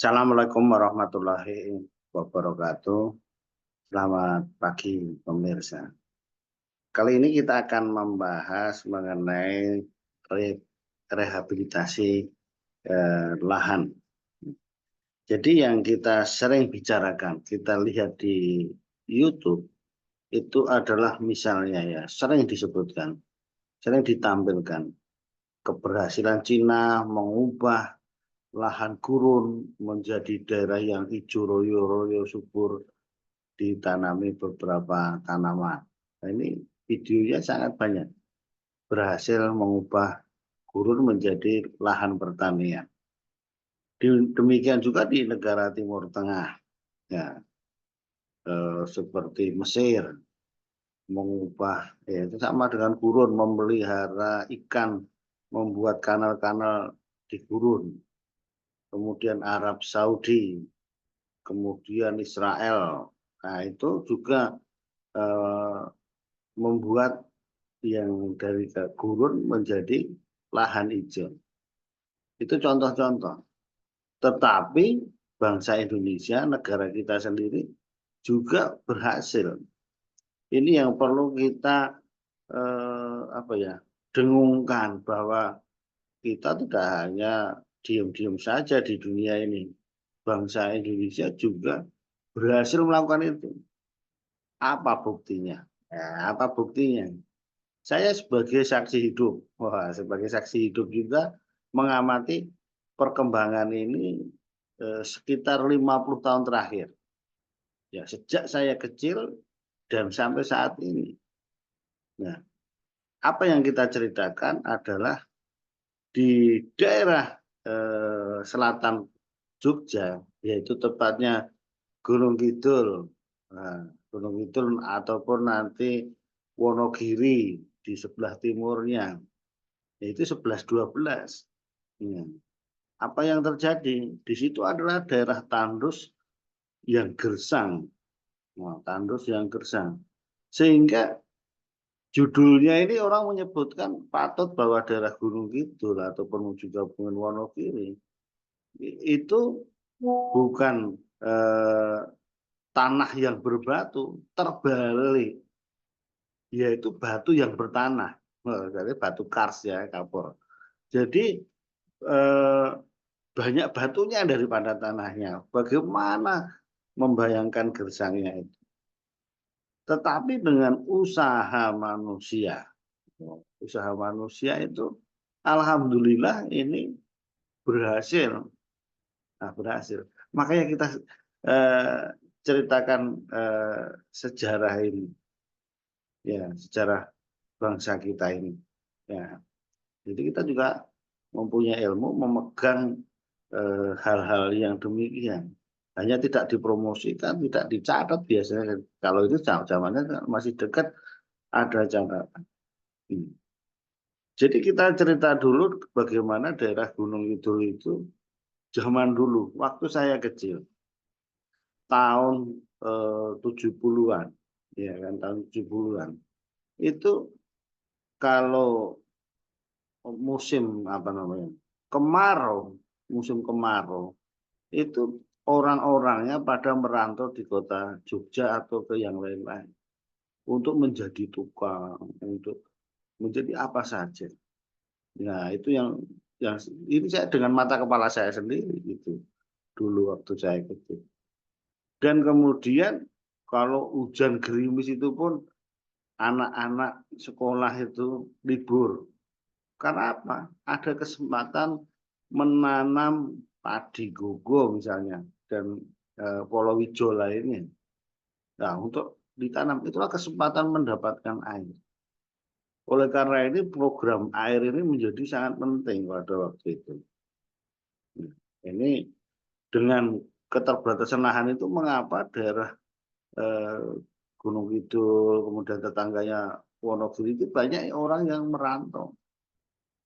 Assalamualaikum warahmatullahi wabarakatuh. Selamat pagi pemirsa. Kali ini kita akan membahas mengenai rehabilitasi lahan. Jadi yang kita sering bicarakan, kita lihat di YouTube itu adalah misalnya ya, sering disebutkan, sering ditampilkan keberhasilan Cina mengubah lahan gurun menjadi daerah yang hijau royo-royo subur, ditanami beberapa tanaman. Nah, ini videonya sangat banyak. Berhasil mengubah gurun menjadi lahan pertanian. Demikian juga di negara Timur Tengah, ya, seperti Mesir, mengubah, ya, itu sama dengan gurun, memelihara ikan, membuat kanal-kanal di gurun. Kemudian Arab Saudi, kemudian Israel. Nah, itu juga membuat yang dari gurun menjadi lahan hijau. Itu contoh-contoh. Tetapi bangsa Indonesia, negara kita sendiri juga berhasil. Ini yang perlu kita dengungkan, bahwa kita tidak hanya diam-diam saja di dunia ini. Bangsa Indonesia juga berhasil melakukan itu. Apa buktinya? Ya, apa buktinya? Saya sebagai saksi hidup, sebagai saksi hidup juga mengamati perkembangan ini sekitar 50 tahun terakhir. Ya, sejak saya kecil dan sampai saat ini. Nah, apa yang kita ceritakan adalah di daerah selatan Jogja, yaitu tepatnya Gunung Kidul. Nah, Gunung Kidul ataupun nanti Wonogiri di sebelah timurnya, yaitu 11-12. Ya. Apa yang terjadi? Di situ adalah daerah tandus yang gersang. Nah, tandus yang gersang. Sehingga judulnya ini orang menyebutkan patut bahwa daerah Gunung Kidul ataupun juga Gunung Wonogiri itu bukan tanah yang berbatu, terbalik, yaitu batu yang bertanah. Jadi batu kars ya, kapur. Jadi banyak batunya daripada tanahnya. Bagaimana membayangkan gersangnya itu? Tetapi dengan usaha manusia itu, alhamdulillah ini berhasil. Nah, berhasil. Makanya kita ceritakan sejarah ini, ya, sejarah bangsa kita ini. Ya, jadi kita juga mempunyai ilmu, memegang hal-hal yang demikian. Hanya tidak dipromosikan, tidak dicatat biasanya. Kalau itu zamannya masih dekat, ada catatan. Jadi kita cerita dulu bagaimana daerah Gunung Kidul itu zaman dulu, waktu saya kecil, tahun 70-an, ya kan, tahun 70-an. Itu kalau musim musim kemarau, itu orang-orangnya pada merantau di kota Jogja atau ke yang lain-lain untuk menjadi tukang, untuk menjadi apa saja. Nah, itu yang ini saya dengan mata kepala saya sendiri itu dulu waktu saya kecil. Dan kemudian kalau hujan gerimis itu pun anak-anak sekolah itu libur. Karena apa? Ada kesempatan menanam padi gogo misalnya dan polowijo lainnya. Nah, untuk ditanam itulah kesempatan mendapatkan air. Oleh karena ini program air ini menjadi sangat penting pada waktu itu. Nah, ini dengan keterbatasan lahan itu, mengapa daerah eh, Gunung Kidul, kemudian tetangganya Wonogiri itu banyak orang yang merantau.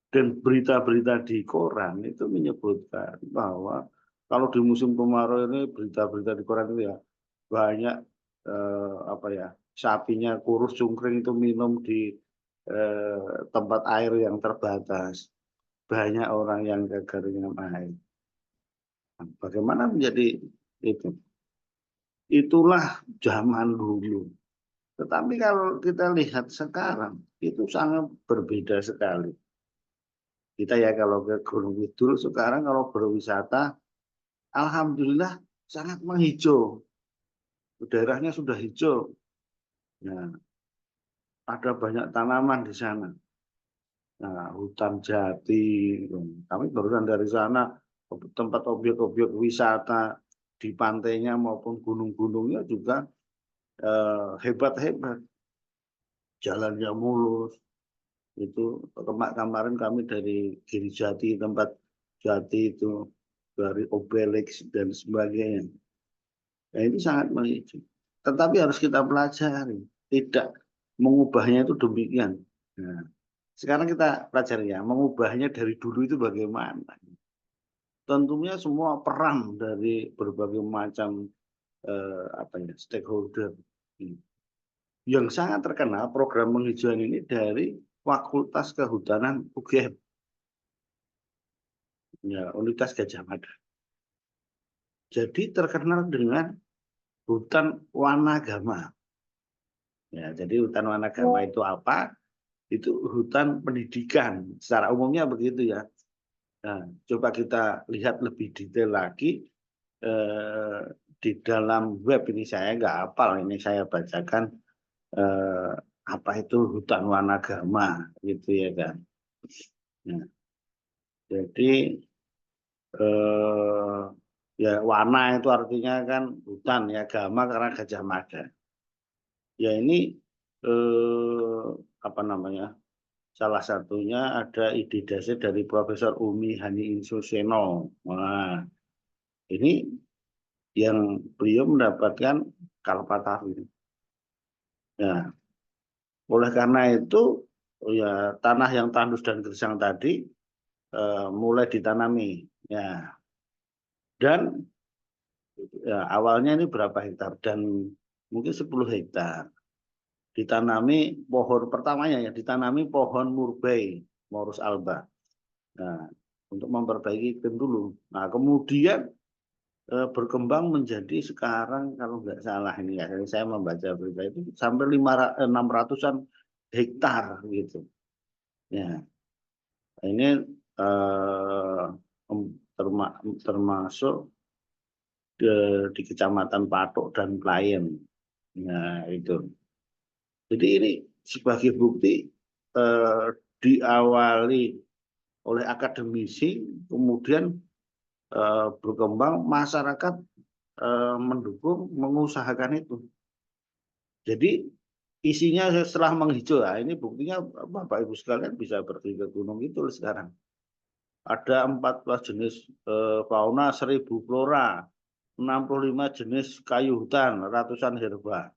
Dan berita-berita di koran itu menyebutkan bahwa kalau di musim kemarau ini, berita-berita di koran itu ya banyak sapinya kurus cungkring itu minum di tempat air yang terbatas. Banyak orang yang kekeringan air. Nah, bagaimana menjadi itu? Itulah zaman dulu. Tetapi kalau kita lihat sekarang, itu sangat berbeda sekali. Kita ya kalau ke Gunung Kidul sekarang kalau berwisata, alhamdulillah sangat menghijau. Daerahnya sudah hijau. Nah, ada banyak tanaman di sana. Nah, hutan jati. Kami barusan dari sana tempat objek-objek wisata di pantainya maupun gunung-gunungnya juga hebat-hebat. Jalannya mulus. Itu kemarin kami dari Giri Jati, tempat Jati itu dari Obelix dan sebagainya. Nah, ini sangat memicu. Tetapi harus kita pelajari, tidak mengubahnya itu demikian. Nah, sekarang kita pelajari ya, mengubahnya dari dulu itu bagaimana. Tentunya semua peran dari berbagai macam stakeholder. Yang sangat terkenal program penghijauan ini dari Fakultas Kehutanan UGM, ya, Universitas Gajah Mada. Jadi terkenal dengan hutan Wanagama. Ya, jadi hutan Wanagama itu apa? Itu hutan pendidikan. Secara umumnya begitu ya. Nah, coba kita lihat lebih detail lagi di dalam web ini saya nggak hafal, ini saya bacakan apa itu hutan Wanagama gitu ya kan. Nah, jadi eh, ya wana itu artinya kan hutan ya, gama karena Gajah Mada. Ya ini eh, apa namanya? Salah satunya ada ide dasar dari Profesor Umi Hani Insuseno. Nah, ini yang beliau mendapatkan Kalpataru. Nah, oleh karena itu ya tanah yang tandus dan gersang tadi mulai ditanami. Ya, dan ya, awalnya ini berapa hektar dan mungkin 10 hektar. Ditanami pohon pertamanya ya, ditanami pohon murbei, Morus alba. Nah, untuk memperbaiki iklim dulu. Nah, kemudian berkembang menjadi sekarang kalau nggak salah ini ya, saya membaca berita itu sampai 600-an hektar gitu. Ya, ini eh, termasuk di Kecamatan Patok dan Pelayan. Nah, itu. Jadi ini sebagai bukti eh, diawali oleh akademisi, kemudian berkembang masyarakat mendukung, mengusahakan itu. Jadi isinya setelah menghijau, nah, ini buktinya Bapak Ibu sekalian bisa pergi ke Gunung Kidul sekarang. Ada 14 jenis fauna, 1000 flora, 65 jenis kayu hutan, ratusan herba.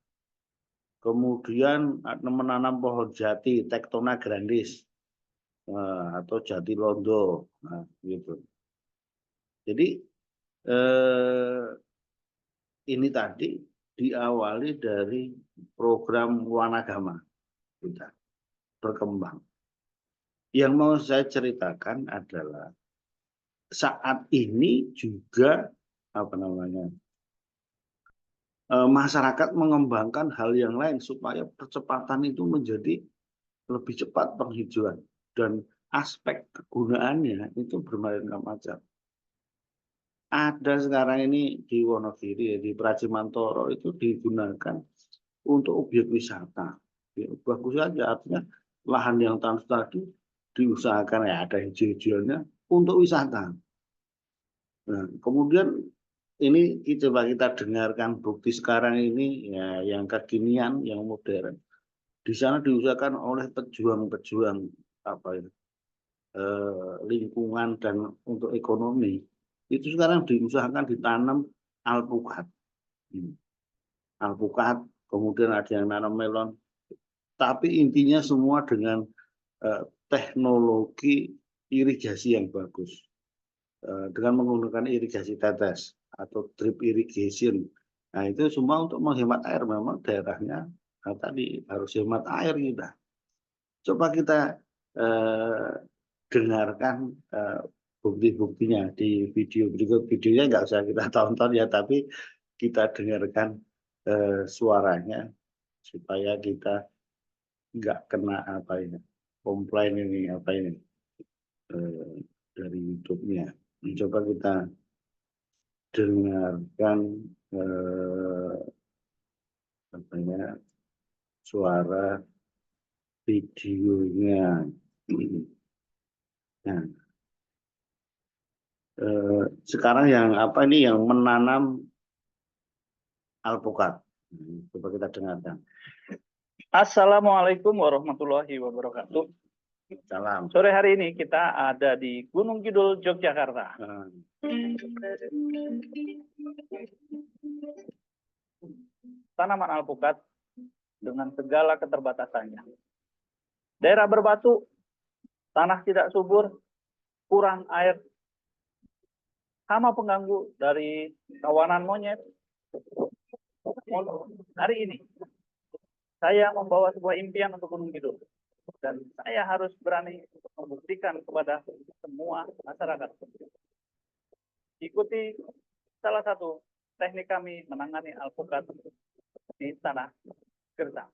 Kemudian menanam pohon jati, Tectona grandis, atau jati londo, nah, gitu. Jadi ini tadi diawali dari program Wanagama kita berkembang. Yang mau saya ceritakan adalah saat ini juga apa namanya masyarakat mengembangkan hal yang lain supaya percepatan itu menjadi lebih cepat penghijauan dan aspek kegunaannya itu bermacam-macam. Ada sekarang ini di Wonogiri, di Pracimantoro itu digunakan untuk objek wisata. Ya, bagus saja, artinya lahan yang tandus tadi diusahakan ya ada hijau-hijaunya untuk wisata. Nah, kemudian ini coba kita dengarkan bukti sekarang ini ya yang kekinian, yang modern. Di sana diusahakan oleh pejuang-pejuang apa ya, lingkungan dan untuk ekonomi. Itu sekarang diusahakan ditanam alpukat. Alpukat, kemudian ada yang nanam melon. Tapi intinya semua dengan teknologi irigasi yang bagus. Dengan menggunakan irigasi tetes atau drip irrigation. Nah, itu semua untuk menghemat air. Memang daerahnya tadi harus hemat air kita. Coba kita dengarkan bukti-buktinya di video berikut. Videonya nggak usah kita tonton ya, tapi kita dengarkan suaranya supaya kita nggak kena apa ini komplain ini apa ini dari YouTube-nya. Coba kita dengarkan katanya suara videonya. Nah, sekarang yang apa ini yang menanam alpukat. Coba kita dengarkan. Assalamualaikum warahmatullahi wabarakatuh. Salam. Sore hari ini kita ada di Gunung Kidul, Yogyakarta. Tanaman alpukat dengan segala keterbatasannya. Daerah berbatu, tanah tidak subur, kurang air, hama pengganggu dari kawanan monyet. Hari ini saya membawa sebuah impian untuk Gunung Kidul. Dan saya harus berani untuk membuktikan kepada semua masyarakat. Ikuti salah satu teknik kami menangani alpukat di tanah gersang.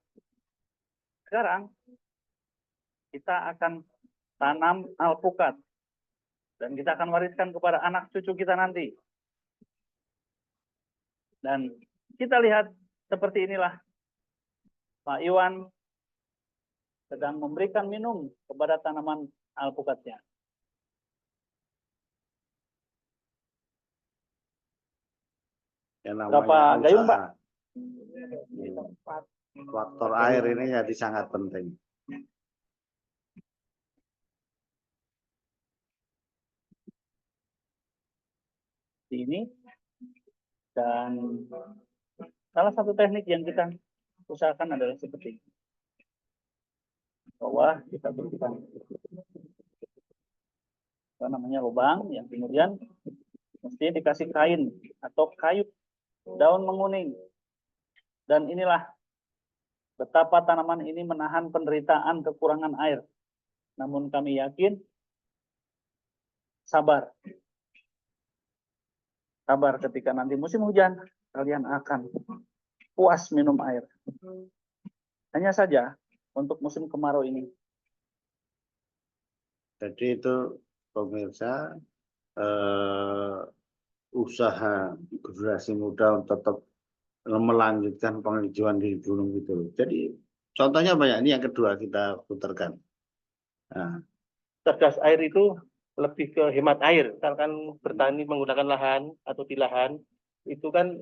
Sekarang kita akan tanam alpukat dan kita akan wariskan kepada anak cucu kita nanti. Dan kita lihat seperti inilah Pak Iwan sedang memberikan minum kepada tanaman alpukatnya. Berapa gayung, Pak? Faktor air ini jadi sangat penting. Ini dan salah satu teknik yang kita usahakan adalah seperti ini. Bawah kita berikan apa namanya lubang yang kemudian mesti dikasih kain atau kayu daun menguning. Dan inilah betapa tanaman ini menahan penderitaan kekurangan air. Namun kami yakin sabar. Sabar ketika nanti musim hujan, kalian akan puas minum air. Hanya saja untuk musim kemarau ini. Jadi itu pemirsa usaha generasi muda untuk tetap melanjutkan penghijauan di gunung itu. Jadi contohnya banyak, ini yang kedua kita putarkan. Nah, cerdas air itu lebih ke hemat air. Misalkan bertani menggunakan lahan atau di lahan, itu kan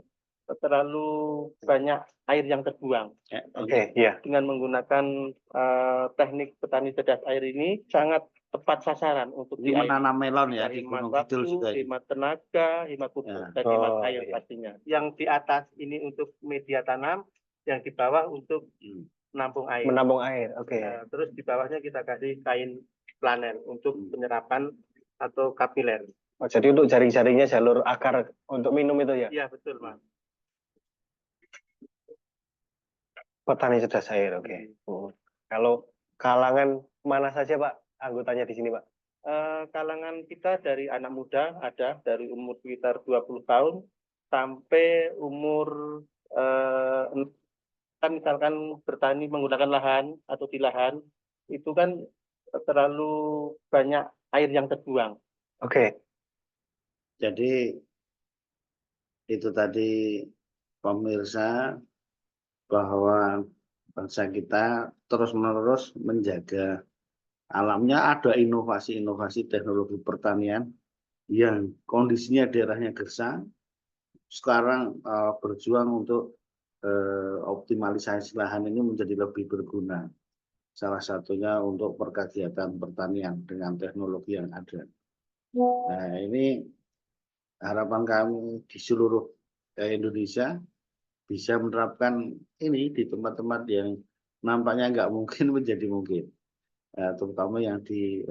terlalu banyak air yang terbuang. Oke. Ya. Dengan menggunakan teknik petani cerdas air ini sangat tepat sasaran untuk Ini menanam melon ya di hemat Gunung Kidul waktu, juga. hemat tenaga, hemat pupuk, Ya. dan hemat air pastinya. Yang di atas ini untuk media tanam, yang di bawah untuk menampung air. Menampung air, oke. Nah, terus di bawahnya kita kasih kain planer untuk penyerapan atau kapiler. Oh, jadi untuk jaring-jaringnya jalur akar untuk minum itu ya? Iya, betul, Mas. Petani cerdas air, oke. Kalau kalangan mana saja Pak anggotanya di sini Pak? Kalangan kita dari anak muda ada dari umur sekitar 20 tahun sampai umur kan misalkan bertani menggunakan lahan atau di lahan itu kan terlalu banyak air yang terbuang. Oke. Jadi itu tadi pemirsa bahwa bangsa kita terus-menerus menjaga alamnya. Ada inovasi-inovasi teknologi pertanian yang kondisinya daerahnya gersang. Sekarang berjuang untuk optimalisasi lahan ini menjadi lebih berguna. Salah satunya untuk perkegiatan pertanian dengan teknologi yang ada. Nah, ini harapan kami di seluruh Indonesia bisa menerapkan ini di tempat-tempat yang nampaknya nggak mungkin menjadi mungkin, terutama yang di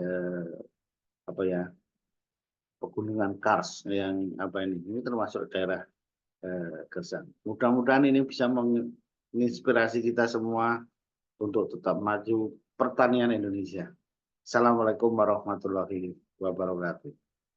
pegunungan Kars yang ini termasuk daerah gersang. Mudah-mudahan ini bisa menginspirasi kita semua untuk tetap maju pertanian Indonesia. Assalamualaikum warahmatullahi wabarakatuh.